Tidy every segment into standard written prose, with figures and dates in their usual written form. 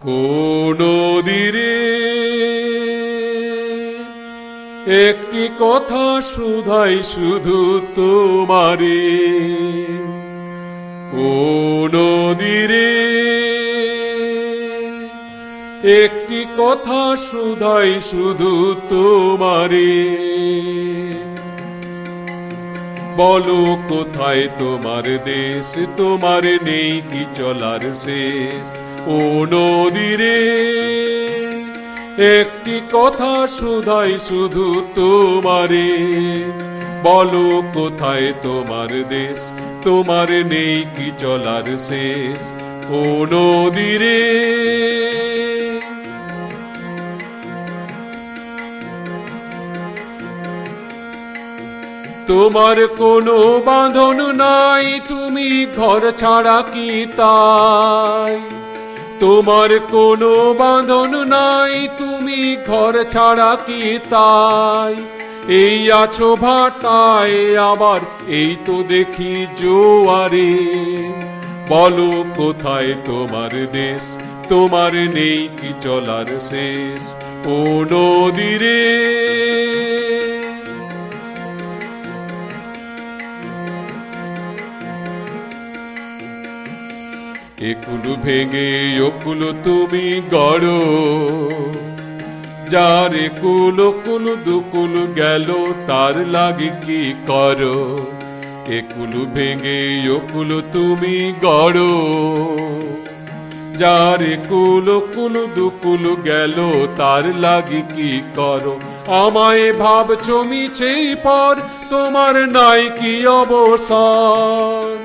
ও নদীরে একটি কথা শুধাই শুধু তোমারে। ও নদীরে একটি কথা শুধাই শুধু তোমারে। বলো কোথায় তোমার দেশ, তোমার নেই কি চলার শেষ। ও নদীরে একটি কথা শুধাই শুধু তোমারে। বলো কোথায় তোমার দেশ, তোমার নেই কি চলার শেষ। ও নদীরে তোমার কোনো বাঁধন নাই, তুমি ঘর ছাড়া কি তাই। তোমার কোনো বাঁধন নাই, তুমি ঘর ছাড়া কি তাই। এই আছো ভাটায়, আবার এই তো দেখি জোয়ারে। বলো কোথায় তোমার দেশ, তোমার নেই কি চলার শেষ। ও নদীরে একুলু ভেঙে ওকুল তুমি গড়ো, যার একুল ওকুল দুকুল গেল তার লাগে কি করো। একুলু ভেঙে ওকুল তুমি গড়ো, যার একুল ওকুল দুকুল গেল তার লাগে কি করো। আমায় ভাবছো মিছেই পর, তোমার নাই কি অবসর।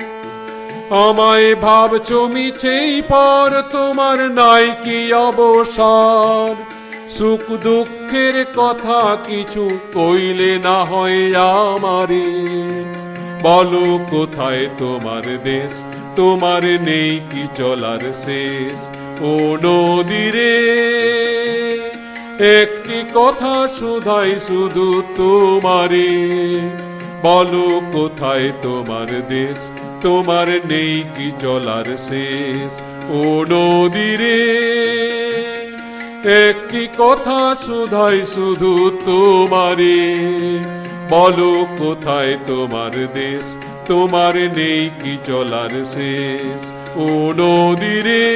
আমায় ভাবছো মিছেই পর, তোমার নাই কি অবসর। সুখ দুঃখের কথা কিছু কইলে না হয় আমারে। বলো কোথায় তোমার দেশ, তোমার নেই কি চলার শেষ। ও নদীরে একটি কথা শুধাই শুধু তোমারে। বলো কোথায় তোমার দেশ, তোমার নেই কি চলার শেষ। ও নদীরে একটি কথা শুধাই শুধু তোমারে। বলো কোথায় তোমার দেশ, তোমার নেই কি চলার শেষ। ও নদীরে।